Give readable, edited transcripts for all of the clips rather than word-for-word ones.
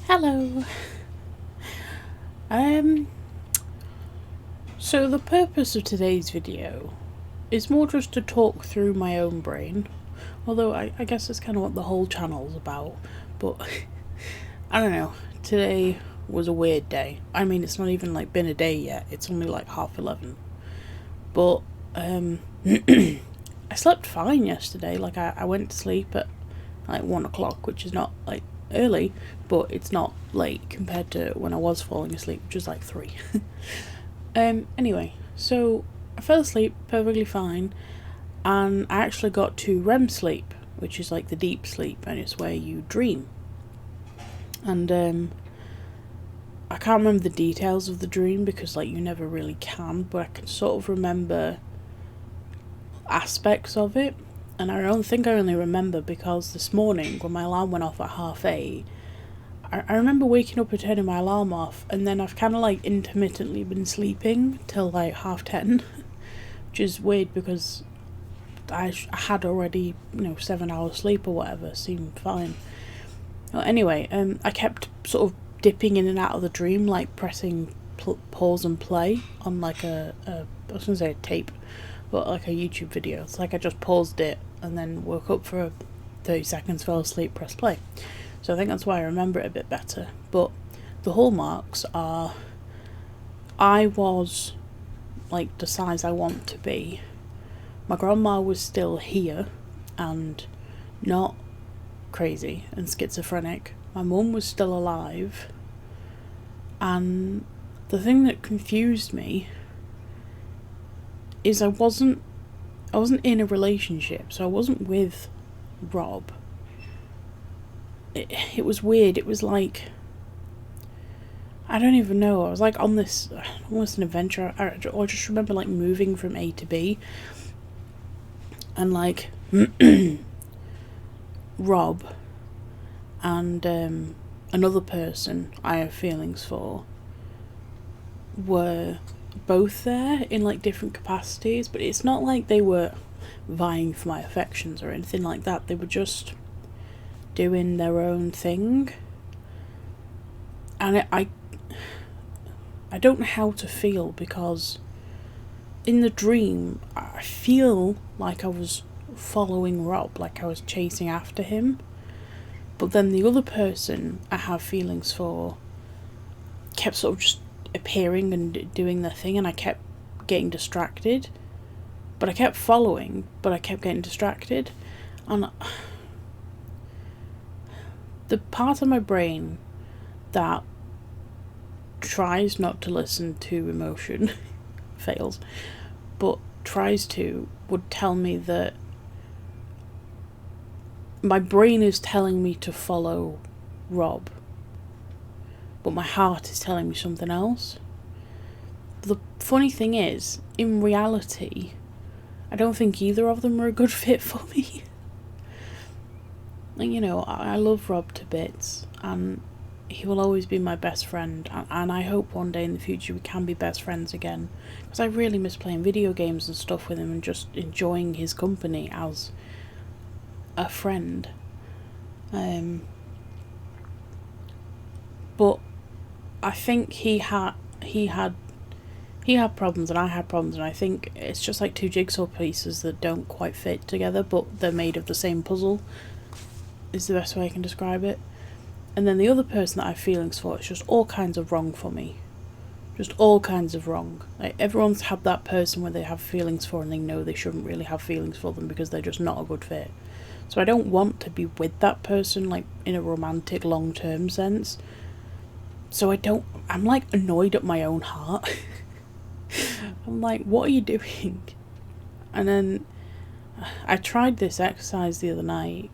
Hello. Um, so the purpose of today's video is more just to talk through my own brain, although I guess that's kind of what the whole channel is about, but I don't know, today was a weird day. I mean, it's not even like been a day yet, it's only like 11:30, but I slept fine yesterday. Like I went to sleep at like 1 o'clock, which is not like early, but it's not late compared to when I was falling asleep, which was like 3. Anyway, so I fell asleep perfectly fine, and I actually got to REM sleep, which is like the deep sleep, and it's where you dream. And I can't remember the details of the dream because like you never really can, but I can sort of remember aspects of it. And I don't think I only remember because this morning when my alarm went off at 8:30, I remember waking up and turning my alarm off, and then I've kind of like intermittently been sleeping till like 10:30, which is weird because I had already 7 hours sleep or whatever, seemed fine. Well, anyway, I kept sort of dipping in and out of the dream, like pressing pause and play on like I was gonna say a tape, but like a YouTube video. It's like I just paused it and then woke up for 30 seconds, fell asleep, pressed play. So I think that's why I remember it a bit better. But the hallmarks are I was like the size I want to be. My grandma was still here and not crazy and schizophrenic. My mum was still alive. And the thing that confused me is I wasn't in a relationship, so I wasn't with Rob. It was weird. It was like, I don't even know. I was like on this almost an adventure. I just remember like moving from A to B, and like Rob and another person I have feelings for were both there in like different capacities, but it's not like they were vying for my affections or anything like that. They were just doing their own thing, and I don't know how to feel, because in the dream I feel like I was following Rob, like I was chasing after him, but then the other person I have feelings for kept sort of just appearing and doing their thing, and I kept getting distracted. But I kept following, but I kept getting distracted. And the part of my brain that tries not to listen to emotion fails, but tries to, would tell me that my brain is telling me to follow Rob, but my heart is telling me something else. The funny thing is, in reality, I don't think either of them are a good fit for me. Like, I love Rob to bits, and he will always be my best friend, and I hope one day in the future we can be best friends again, because I really miss playing video games and stuff with him and just enjoying his company as a friend. But I think he had problems and I had problems, and I think it's just like two jigsaw pieces that don't quite fit together, but they're made of the same puzzle, is the best way I can describe it. And then the other person that I have feelings for, it's just all kinds of wrong for me. Just all kinds of wrong. Like, everyone's had that person where they have feelings for and they know they shouldn't really have feelings for them because they're just not a good fit. So I don't want to be with that person, like, in a romantic, long-term sense. So I'm like annoyed at my own heart. I'm like, what are you doing? And then I tried this exercise the other night,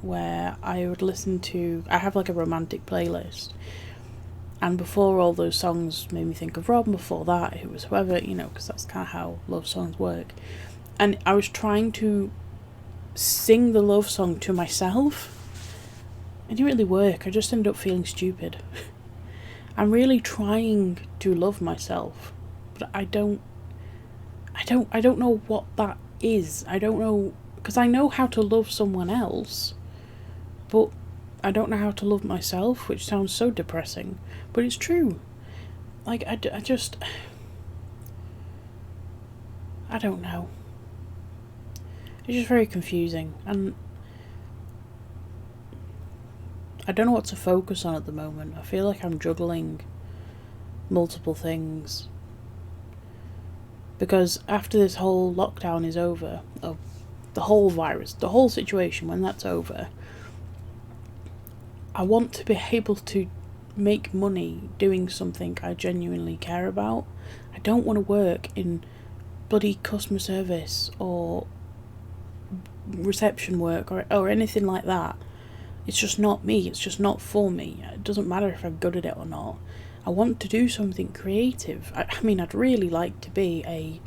where I would listen to, I have like a romantic playlist, and before all those songs made me think of Rob, and before that it was whoever, because that's kind of how love songs work. And I was trying to sing the love song to myself. It didn't really work. I just ended up feeling stupid. I'm really trying to love myself, but I don't know what that is. I don't know, because I know how to love someone else, but I don't know how to love myself, which sounds so depressing, but it's true. Like, I just... I don't know. It's just very confusing, and I don't know what to focus on at the moment. I feel like I'm juggling multiple things. Because after this whole lockdown is over, the whole virus, the whole situation, when that's over, I want to be able to make money doing something I genuinely care about. I don't want to work in bloody customer service or reception work or anything like that. It's just not me. It's just not for me. It doesn't matter if I'm good at it or not. I want to do something creative. I mean, I'd really like to be a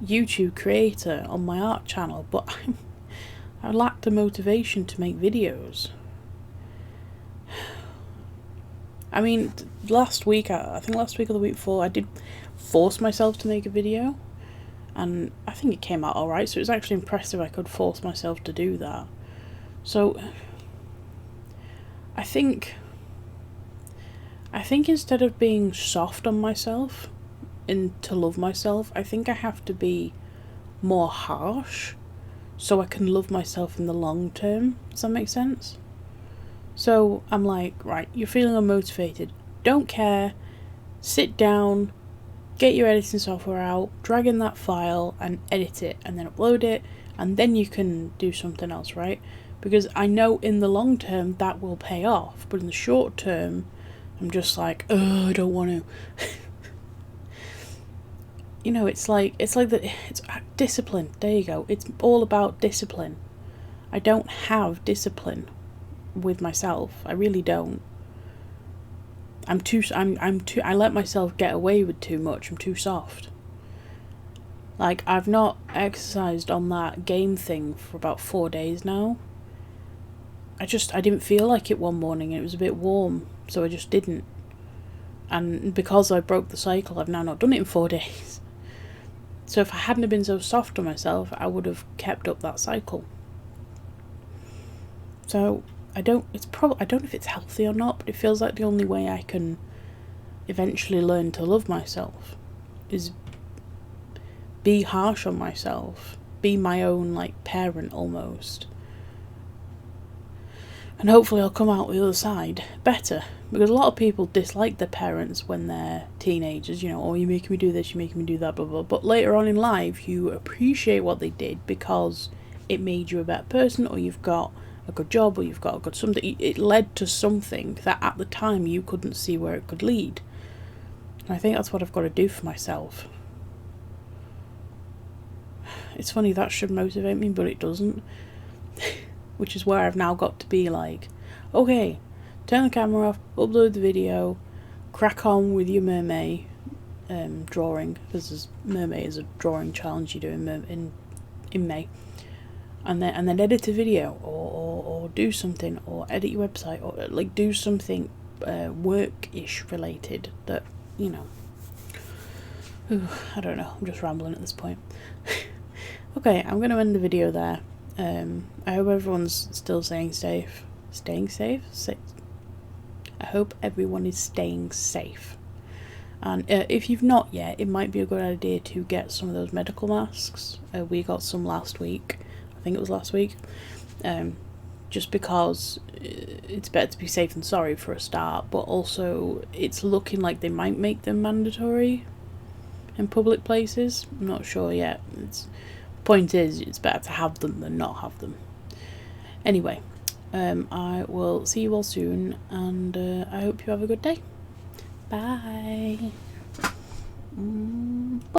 YouTube creator on my art channel, but I lack the motivation to make videos. I mean, last week, I think last week or the week before, I did force myself to make a video, and I think it came out alright, so it was actually impressive I could force myself to do that. So, I think instead of being soft on myself and to love myself, I think I have to be more harsh so I can love myself in the long term. Does that make sense? So I'm like, right, you're feeling unmotivated. Don't care. Sit down, get your editing software out, drag in that file and edit it and then upload it, and then you can do something else, right? Because I know in the long term that will pay off, but in the short term, I'm just like, oh, I don't want to. You know, it's discipline. There you go. It's all about discipline. I don't have discipline with myself. I really don't. I let myself get away with too much. I'm too soft. Like, I've not exercised on that game thing for about 4 days now. I didn't feel like it one morning and it was a bit warm, so I just didn't. And because I broke the cycle, I've now not done it in 4 days. So if I hadn't been so soft on myself, I would have kept up that cycle. So I don't know if it's healthy or not, but it feels like the only way I can eventually learn to love myself is be harsh on myself, be my own like parent almost. And hopefully I'll come out the other side better. Because a lot of people dislike their parents when they're teenagers, you know, oh, you're making me do this, you're making me do that, blah, blah. But later on in life, you appreciate what they did because it made you a better person, or you've got a good job, or you've got a good something. It led to something that at the time you couldn't see where it could lead. And I think that's what I've got to do for myself. It's funny, that should motivate me, but it doesn't. Which is where I've now got to be like, okay, turn the camera off, upload the video, crack on with your mermaid drawing, because mermaid is a drawing challenge you do in May, and then edit a video or do something, or edit your website, or like do something work-ish related that, you know. Ooh, I don't know, I'm just rambling at this point. Okay, I'm going to end the video there. I hope everyone's still staying safe. Staying safe? I hope everyone is staying safe. And if you've not yet, it might be a good idea to get some of those medical masks. We got some last week. I think it was last week. Just because it's better to be safe than sorry for a start, but also it's looking like they might make them mandatory in public places. I'm not sure yet. Point is, it's better to have them than not have them. Anyway, I will see you all soon, and I hope you have a good day. Bye.